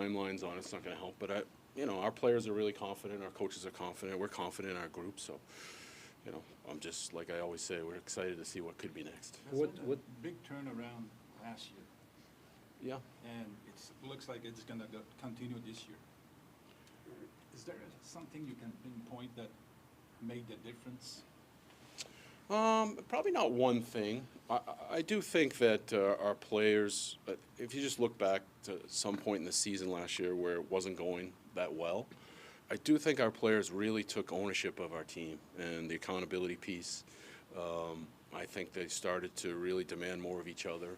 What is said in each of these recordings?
timelines on it, it's not going to help. But our players are really confident. Our coaches are confident. We're confident in our group. So, I'm just like I always say, we're excited to see what could be next. What big turnaround last year? Yeah. And it looks like it's going to continue this year. Is there something you can pinpoint that made the difference? Probably not one thing. I do think that our players, if you just look back to some point in the season last year where it wasn't going that well, I do think our players really took ownership of our team and the accountability piece. I think they started to really demand more of each other,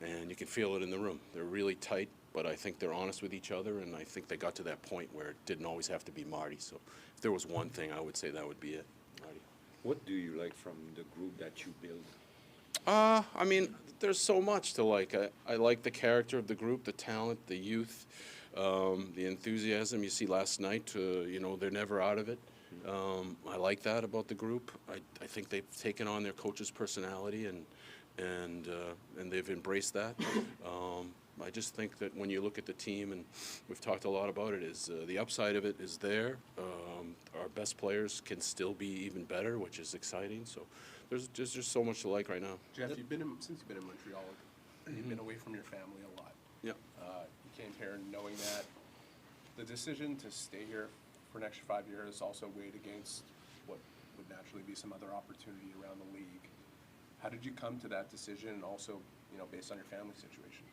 and you can feel it in the room. They're really tight, but I think they're honest with each other, and I think they got to that point where it didn't always have to be Marty. So if there was one thing, I would say that would be it, Marty. What do you like from the group that you build? I mean, there's so much to like. I like the character of the group, the talent, the youth, the enthusiasm. You see last night, they're never out of it. I like that about the group. I think they've taken on their coach's personality and they've embraced that. I just think that when you look at the team, and we've talked a lot about it, is the upside of it is there. Our best players can still be even better, which is exciting. So there's just so much to like right now. Jeff, since you've been in Montreal, you've been away from your family a lot. Yeah. You came here knowing that the decision to stay here for an extra 5 years also weighed against what would naturally be some other opportunity around the league. How did you come to that decision, and also, based on your family situation?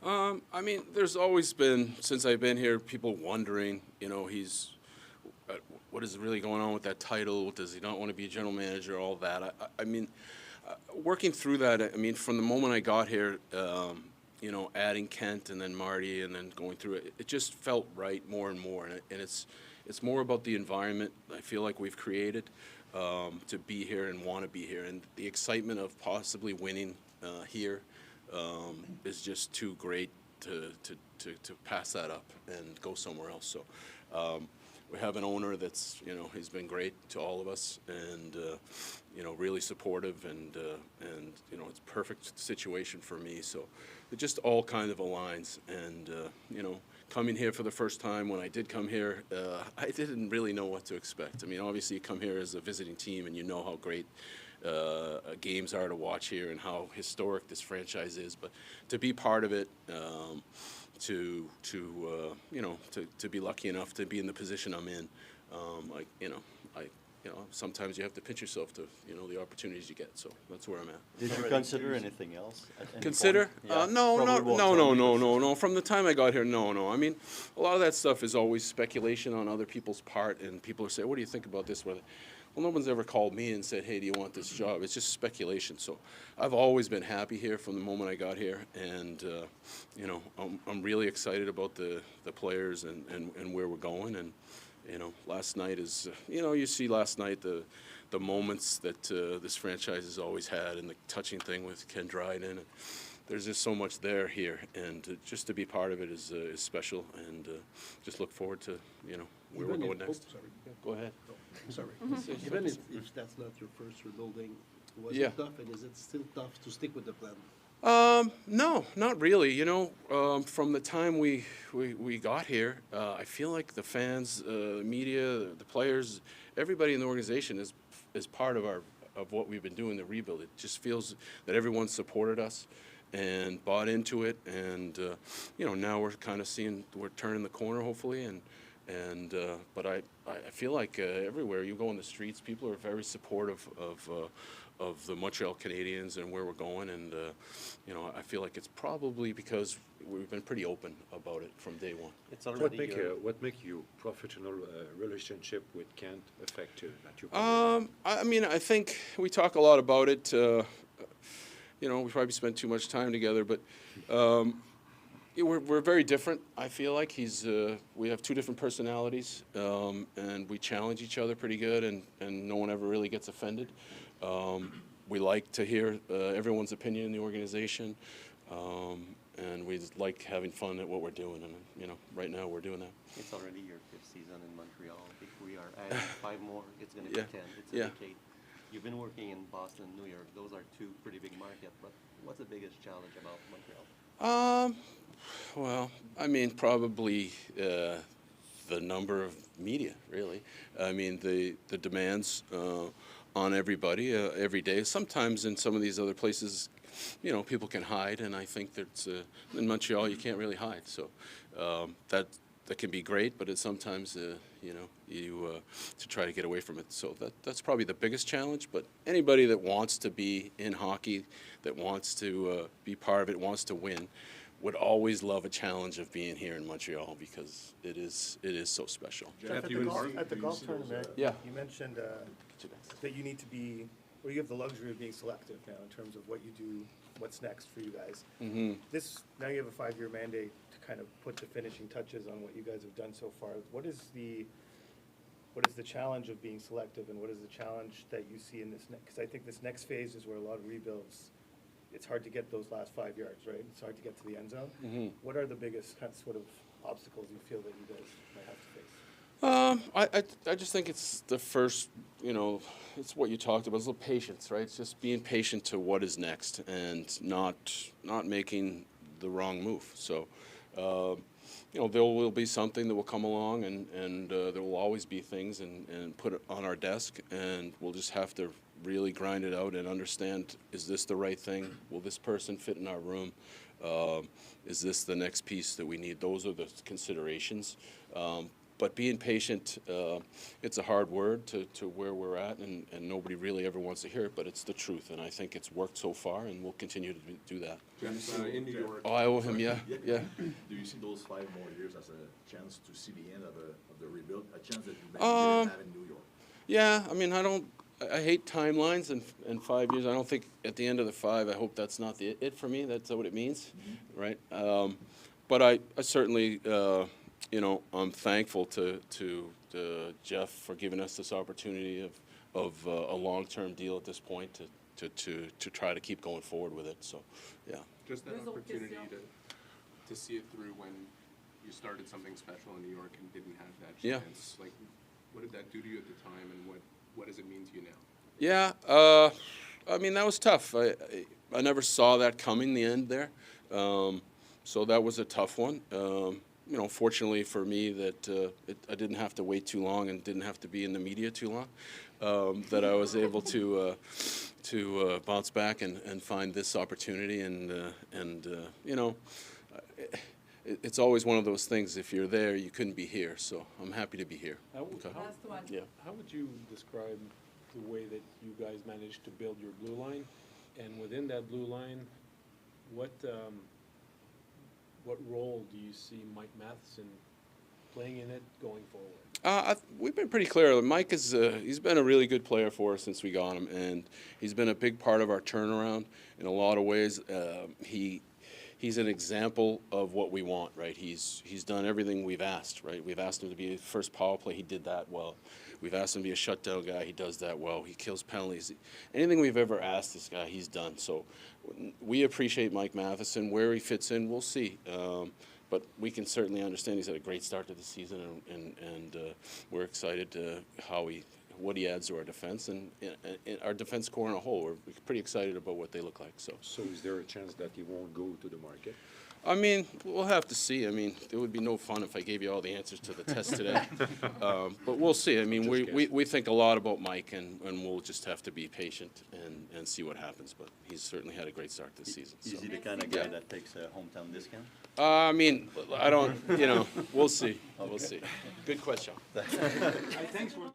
I mean, there's always been, since I've been here, people wondering, what is really going on with that title? Does he not want to be a general manager? All that. I mean, working through that, I mean, from the moment I got here, adding Kent and then Marty and then going through it, it just felt right more and more. And it's more about the environment I feel like we've created to be here and want to be here. And the excitement of possibly winning here is just too great to pass that up and go somewhere else. So we have an owner that's, he's been great to all of us and, really supportive and it's a perfect situation for me. So it just all kind of aligns. And, coming here for the first time, when I did come here, I didn't really know what to expect. I mean, obviously you come here as a visiting team and you know how great games are to watch here and how historic this franchise is, but to be part of it, to be lucky enough to be in the position I'm in, sometimes you have to pinch yourself to the opportunities you get. So that's where I'm at. Did you consider anything else? At any Consider? point? Yeah, No. From the time I got here, no. I mean, a lot of that stuff is always speculation on other people's part, and people are saying, "What do you think about this?" Well, no one's ever called me and said, "Hey, do you want this job?" It's just speculation. So I've always been happy here from the moment I got here, and I'm really excited about the players and where we're going. And last night is you see last night the moments that this franchise has always had, and the touching thing with Ken Dryden. There's just so much there here, and just to be part of it is special, and just look forward to where we're going next. Sorry. Go ahead. Sorry. Even if that's not your first rebuilding, was Yeah. it tough, and is it still tough to stick with the plan? No, not really. From the time we got here, I feel like the fans, the media, the players, everybody in the organization is part of what we've been doing, the rebuild. It just feels that everyone supported us and bought into it, and now we're kind of we're turning the corner, hopefully, but I feel like everywhere you go in the streets, people are very supportive of the Montreal Canadiens and where we're going, and I feel like it's probably because we've been pretty open about it from day one. It's already What make you professional relationship with Kent effective? That you I mean, I think we talk a lot about it. We probably spend too much time together, but we're very different. I feel like we have two different personalities, and we challenge each other pretty good, and no one ever really gets offended. We like to hear everyone's opinion in the organization, and we like having fun at what we're doing. And right now we're doing that. It's already your 5th season in Montreal. If we are adding 5 more, it's going to be Yeah. 10. It's a Yeah. decade. You've been working in Boston, New York. Those are 2 pretty big markets. But what's the biggest challenge about Montreal? Well, I mean, probably the number of media, really. I mean, the demands on everybody every day. Sometimes in some of these other places, people can hide, and I think that in Montreal you can't really hide. So that can be great, but it's sometimes you to try to get away from it. So that's probably the biggest challenge. But anybody that wants to be in hockey, that wants to be part of it, wants to win, would always love a challenge of being here in Montreal because it is so special. Jeff, at the golf tournament, Yeah. you mentioned that you need to be, or you have the luxury of being selective now in terms of what you do, what's next for you guys. Mm-hmm. Now you have a 5-year mandate to kind of put the finishing touches on what you guys have done so far. What is the challenge of being selective, and what is the challenge that you see in this next? Because I think this next phase is where a lot of rebuilds, it's hard to get those last 5 yards, right? It's hard to get to the end zone. Mm-hmm. What are the biggest kind of sort of obstacles you feel that you guys might have to face? I just think it's the first, it's what you talked about, it's a little patience, right? It's just being patient to what is next and not making the wrong move. So, there will be something that will come along, and there will always be things and put it on our desk, and we'll just have to really grind it out and understand, is this the right thing? Will this person fit in our room? Is this the next piece that we need? Those are the considerations. But being patient, it's a hard word to where we're at, and nobody really ever wants to hear it, but it's the truth, and I think it's worked so far, and we'll continue to do that. Jeff, in New York. Oh, I owe him, yeah. Do you see those 5 more years as a chance to see the end of the rebuild, a chance that you maybe didn't have in New York? Yeah, I mean, I hate timelines and 5 years. I don't think at the end of the 5, I hope that's not it for me. That's what it means, right? But I certainly, I'm thankful to Jeff for giving us this opportunity of a long-term deal at this point to try to keep going forward with it. So, yeah. Just that opportunity to see it through when you started something special in New York and didn't have that chance. Yeah. Like, what did that do to you at the time, and what does it mean to you now? Yeah, I mean, that was tough. I never saw that coming, the end there. So that was a tough one. Fortunately for me that I didn't have to wait too long and didn't have to be in the media too long, that I was able to bounce back and find this opportunity. It's always one of those things, if you're there, you couldn't be here. So I'm happy to be here. How would you describe the way that you guys managed to build your blue line? And within that blue line, what role do you see Mike Matheson playing in it going forward? We've been pretty clear. Mike he's been a really good player for us since we got him, and he's been a big part of our turnaround in a lot of ways. He's an example of what we want, right? He's done everything we've asked, right? We've asked him to be a first power play. He did that well. We've asked him to be a shutdown guy. He does that well. He kills penalties. Anything we've ever asked this guy, he's done. So we appreciate Mike Matheson. Where he fits in, we'll see. But we can certainly understand he's had a great start to the season, and we're excited to what he adds to our defense and our defense core in a whole. We're pretty excited about what they look like. So is there a chance that he won't go to the market? I mean, we'll have to see. I mean, it would be no fun if I gave you all the answers to the test today. But we'll see. I mean, we think a lot about Mike, and we'll just have to be patient and see what happens. But he's certainly had a great start this season. Is he the kind of guy that takes a hometown discount? I mean, I don't, we'll see. Okay. We'll see. Good question. Thanks for.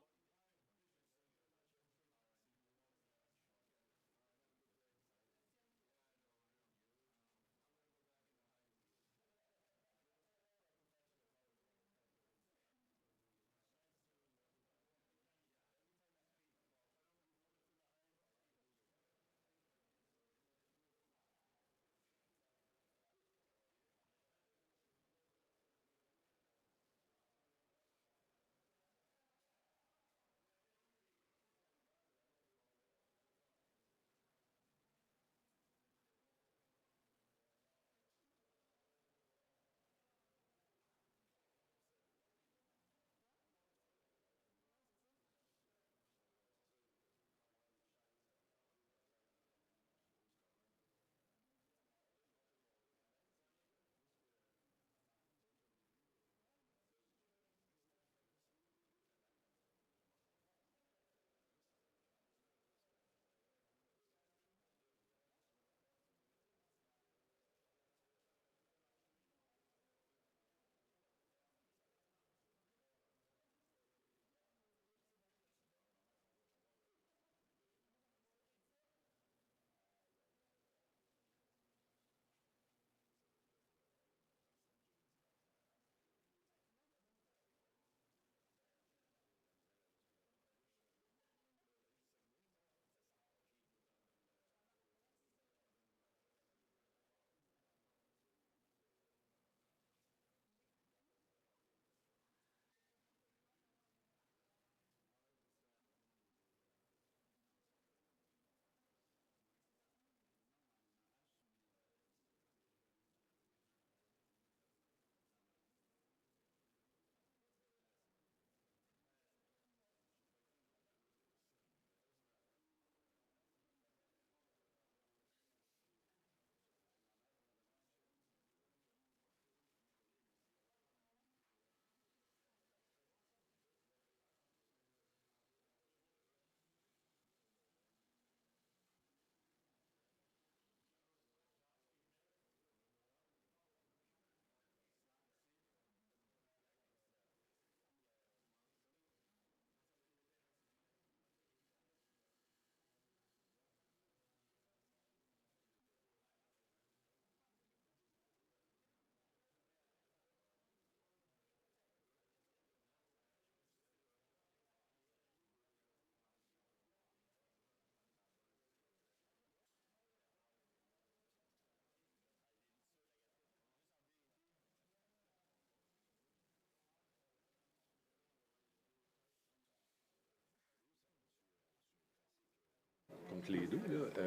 entre les deux. Là.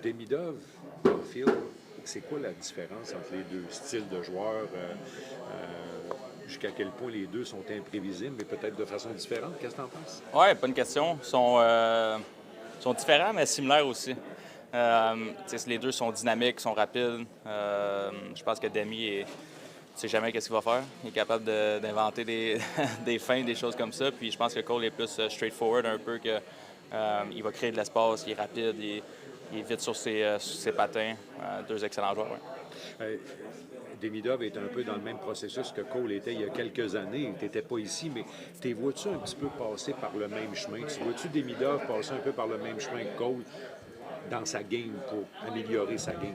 Demidov, Phil, c'est quoi la différence entre les deux styles de joueurs? Jusqu'à quel point les deux sont imprévisibles, mais peut-être de façon différente? Qu'est-ce que tu en penses? Ouais, bonne question. Ils sont différents, mais similaires aussi. Les deux sont dynamiques, sont rapides. Je pense que Demi ne sait jamais qu'est-ce qu'il va faire. Il est capable d'inventer des feintes, des choses comme ça. Puis je pense que Cole est plus straightforward un peu, que il va créer de l'espace, il est rapide, il est vite sur ses patins. Deux excellents joueurs, ouais. Demidov est un peu dans le même processus que Cole était il y a quelques années. Tu n'étais pas ici, mais t'es vois-tu un petit peu passer par le même chemin? Tu vois-tu Demidov passer un peu par le même chemin que Cole dans sa game pour améliorer sa game?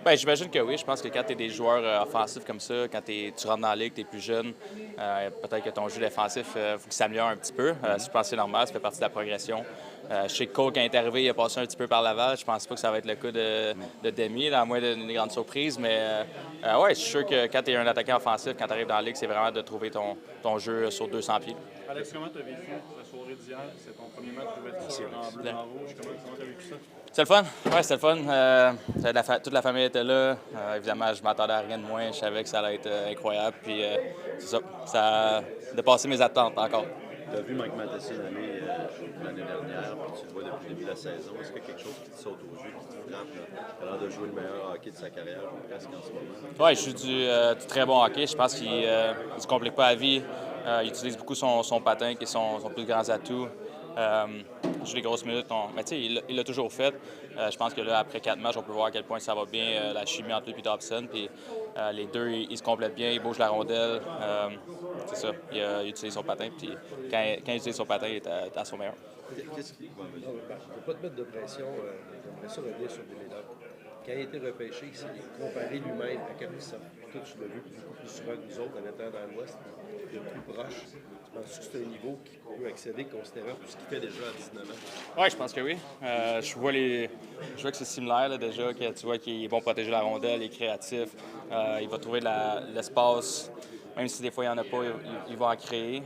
Bien, j'imagine que oui. Je pense que quand tu es des joueurs offensifs comme ça, quand tu rentres dans la ligue, tu es plus jeune, peut-être que ton jeu défensif, faut qu'il s'améliore un petit peu. Je pense que c'est normal, ça fait partie de la progression. Je sais que Cole, quand il est arrivé, il a passé un petit peu par Laval. Je pense pas que ça va être le cas de Demi, là, à moins d'une grande surprise. Mais ouais, je suis sûr que quand tu es un attaquant offensif, quand tu arrives dans la ligue, c'est vraiment de trouver ton jeu sur 200 pieds. Alex, comment tu as vécu la soirée d'hier? C'est ton premier match d'ouverture en bleu, en rouge. Comment tu as vécu ça? C'était le fun. Ouais, c'était le fun. Toute la famille était là. Évidemment, je m'attendais à rien de moins. Je savais que ça allait être incroyable. Puis c'est ça. Ça a dépassé mes attentes encore. Tu as vu Mike Matheson aller l'année dernière, puis tu le vois depuis le début de la saison. Est-ce qu'il y a quelque chose qui te saute aux yeux, qui te frappe? Il a l'air de jouer le meilleur hockey de sa carrière, presque en ce moment. Oui, je joue du très bon hockey. Je pense qu'il ne se complique pas la vie. Il utilise beaucoup son patin, qui est son plus grand atout. Il joue les grosses minutes. Mais tu sais, il l'a toujours fait. Je pense que là, après 4 matchs, on peut voir à quel point ça va bien, la chimie entre lui et Dobson. Puis les deux, ils se complètent bien, ils bougent la rondelle. C'est ça, il utilise son patin. Puis quand il utilise son patin, il est à son meilleur. Qu'est-ce qui... Je ne veux pas te mettre de pression. J'aimerais ça revenir sur Demidov. Quand il a été repêché, il s'est comparé lui-même à Kaprizov. Toi, tu l'as vu beaucoup plus souvent que nous autres en étant dans l'Ouest. Il est plus proche. Tu penses que c'est un niveau qui peut accéder, considérant tout ce qu'il fait déjà à 19 ans? Oui, je pense que oui. Je vois que c'est similaire là, déjà, que tu vois qu'il est bon pour protéger la rondelle, il est créatif, il va trouver de l'espace. Même si des fois il n'y en a pas, il va en créer.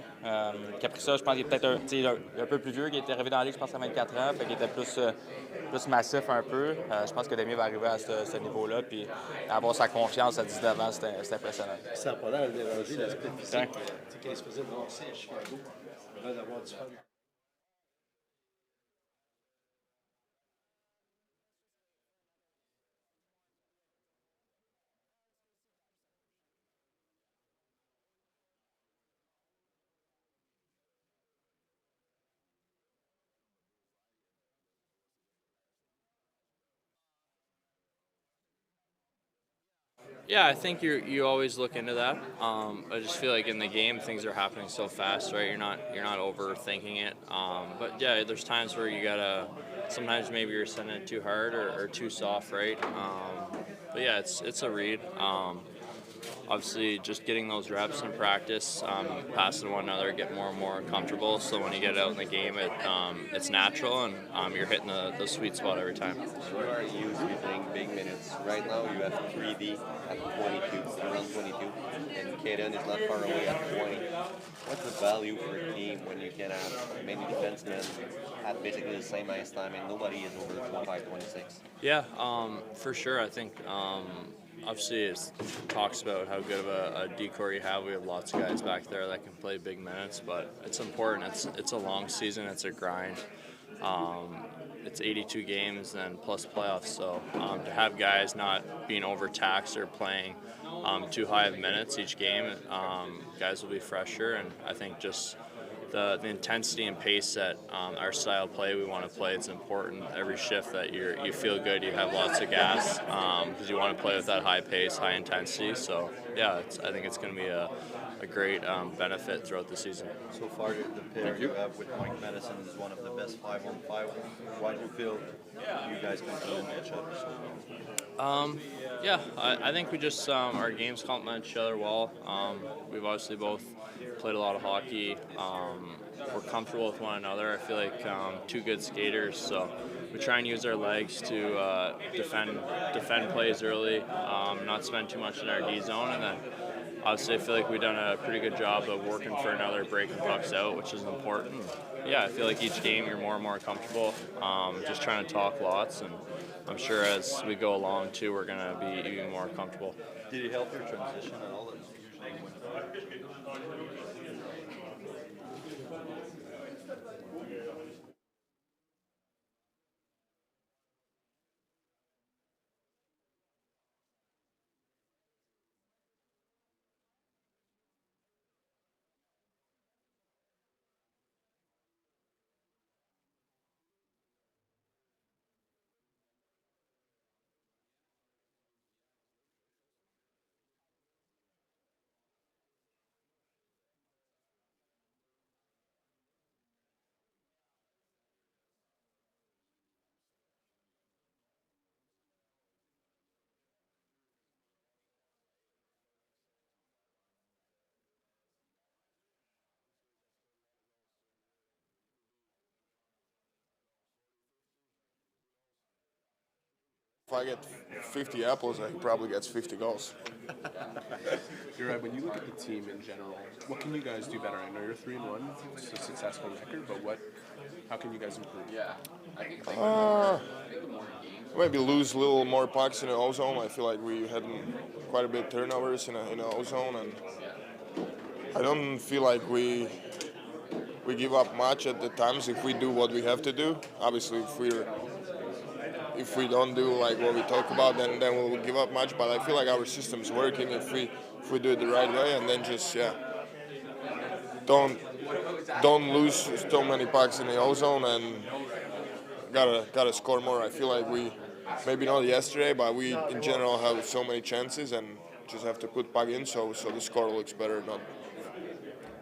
Kaprizov, je pense qu'il est peut-être un peu plus vieux, qui est arrivé dans la Ligue, je pense, à 24 ans, fait qu'il était plus massif un peu. Je pense que Demi va arriver à ce niveau-là, puis avoir sa confiance à 19 ans, c'est impressionnant. Ça n'a pas l'air de déranger l'aspect physique. Quand il se faisait brasser à Chicago, il a l'air d'avoir du fun. Yeah, I think you always look into that. I just feel like in the game things are happening so fast, right? You're not overthinking it. But yeah, there's times where you gotta. Sometimes maybe you're sending it too hard or too soft, right? But yeah, it's a read. Obviously, just getting those reps in practice, passing one another, get more and more comfortable. So when you get out in the game, it's natural and you're hitting the sweet spot every time. You are used to playing big minutes. Right now, you have 3D at 22, around 22, and Canadiens is not far away at 20. What's the value for a team when you can have many defensemen at basically the same ice time and nobody is over 25, 26? Yeah, for sure. I think. Obviously, it talks about how good of a decor you have. We have lots of guys back there that can play big minutes, but it's important. It's a long season. It's a grind. It's 82 games and plus playoffs. So to have guys not being overtaxed or playing too high of minutes each game, guys will be fresher. And I think just the intensity and pace that our style of play we want to play, it's important. Every shift that you feel good, you have lots of gas because you want to play with that high pace, high intensity. So yeah, I think it's going to be a great benefit throughout the season. So far, the pair you have with Mike Matheson is one of the best 5-on-5. Why do you feel you guys complement each other so well? Yeah, I think we just our games complement each other well. We've obviously both played a lot of hockey. We're comfortable with one another. I feel like two good skaters, so we try and use our legs to defend plays early, not spend too much in our D zone, and then obviously I feel like we've done a pretty good job of working for another breaking pucks out, which is important. Yeah, I feel like each game you're more and more comfortable, just trying to talk lots, and I'm sure as we go along too, we're going to be even more comfortable. Did he help your transition at all? If I get 50 apples, he probably gets 50 goals. Juraj, when you look at the team in general, what can you guys do better? I know you're 3-1, it's a successful record, but how can you guys improve? Maybe lose a little more pucks in the ozone. I feel like we had quite a bit of turnovers in the ozone, and I don't feel like we give up much at the times if we do what we have to do. Obviously, if we don't do like what we talk about, then we'll give up much. But I feel like our system's working if we do it the right way, and then just don't lose so many pucks in the ozone, and gotta score more. I feel like we maybe not yesterday, but we in general have so many chances and just have to put puck in so the score looks better.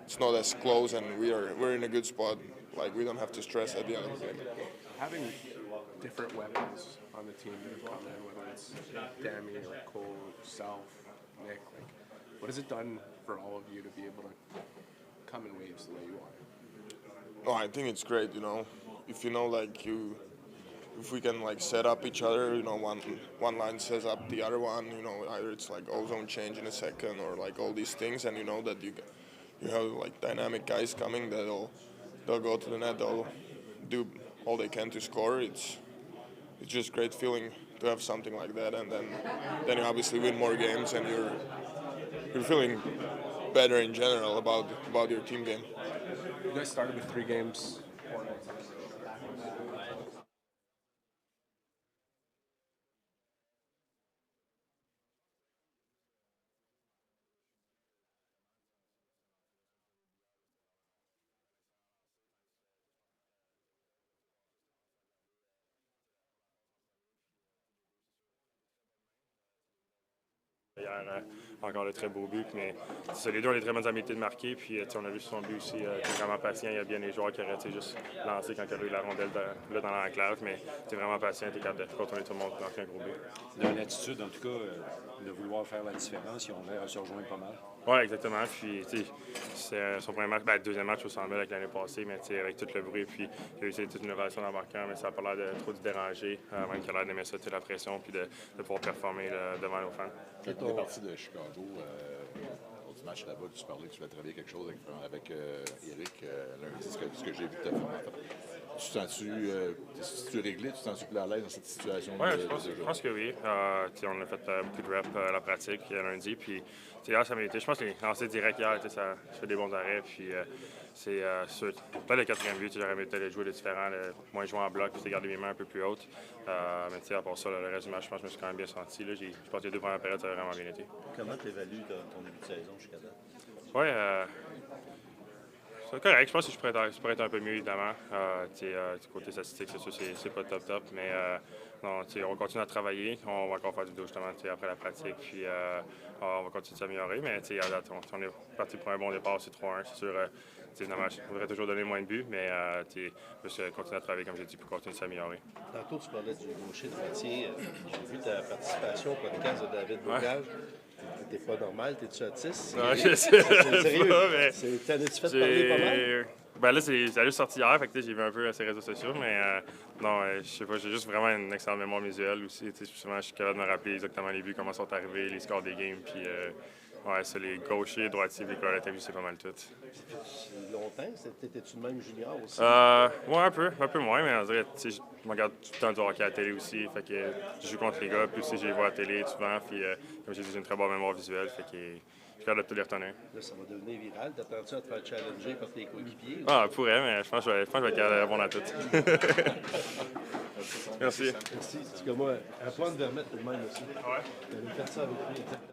It's not as close, and we're in a good spot. Like we don't have to stress at the end of the game. Having different weapons on the team that have come in, whether it's Dami or Cole, yourself, Nick, what has it done for all of you to be able to come in waves the way you are? Oh, I think it's great, if if we can set up each other, one line sets up the other one, either it's ozone change in a second or all these things, and that you have dynamic guys coming they'll go to the net, they'll do all they can to score. It's just great feeling to have something like that, and then you obviously win more games, and you're feeling better in general about your team game. You guys started with 3 games. Hier, encore de très beaux buts, mais les deux ont des très bonnes habiletés de marquer. Puis on a vu son but aussi, il est vraiment patient. Il y a bien des joueurs qui auraient juste lancé quand il y a eu la rondelle là dans l'enclave, mais tu es vraiment patient, tu es capable de contourner tout le monde pour marquer un gros but. Dans l'attitude, en tout cas, de vouloir faire la différence, ils ont l'air à se rejoindre pas mal. Oui, exactement. Puis, c'est son premier match, deuxième match au Centre Bell avec l'année passée, mais avec tout le bruit. Puis, il y a eu toute une relation d'embarquant, mais ça n'a pas l'air de trop de déranger. Même qu'il a l'air d'aimer ça, la pression, puis de pouvoir performer devant nos fans. Quand tu es parti de Chicago, du match là-bas, tu parlais que tu voulais travailler quelque chose avec Eric lundi, ce que j'ai vu de ta femme. Tu sens-tu réglé, tu te sens-tu plus à l'aise dans cette situation? Oui, je pense que oui. On a fait beaucoup de reps à la pratique lundi, puis hier, ça m'a été. Je pense que les lancers directs hier, ça fait des bons arrêts, puis c'est peut-être le 4e but, j'aurais aimé peut-être jouer de différent, moins jouer en bloc, puis garder mes mains un peu plus hautes. Mais à part ça, le reste du match, je pense que je me suis quand même bien senti. Là. Je pense que les 2 premières périodes, ça a vraiment bien été. Comment tu évalues ton début de saison jusqu'à date? Oui, c'est correct. Je pense que je pourrais être un peu mieux, évidemment. Du côté statistique, c'est sûr, c'est pas top, mais non, on continue à travailler. On va encore faire du dos, justement, après la pratique, puis on va continuer de s'améliorer. Mais à date, on est parti pour un bon départ, c'est 3-1, c'est sûr. Évidemment, je voudrais toujours donner moins de buts, mais je continuer à travailler, comme j'ai dit, pour continuer de s'améliorer. Tantôt, tu parlais du gaucher de Mathieu. J'ai vu ta participation au podcast de David Bocage. T'es pas normal, t'es-tu autiste? Non, je sais sérieux? pas, mais... T'en as-tu fait parler pas mal? Ben là, ça a juste sorti hier, fait que j'ai vu un peu ses réseaux sociaux, mais non, je sais pas, j'ai juste vraiment une excellente mémoire visuelle aussi. Justement, je suis capable de me rappeler exactement les buts, comment sont arrivés, les scores des games, puis Ouais, c'est les gauchers, droitiers, les collettes, c'est pas mal tout. Longtemps, t'étais-tu le même junior aussi? Ouais, un peu moins, mais on dirait, tu sais, je me regarde tout le temps du hockey à la télé aussi, fait que je joue contre les gars, puis aussi je les vois à la télé souvent, puis comme j'ai dit, j'ai une très bonne mémoire visuelle, fait que je suis capable de tout les retenir. Là, ça va devenir viral. T'attends-tu à te faire challenger par tes coéquipiers? Ah, je pourrais, mais je pense que je vais être capable de répondre à tout. Merci. Merci. Parce que moi, Antoine Vermette, le même aussi. Ouais. T'avais fait ça avec lui, exactement.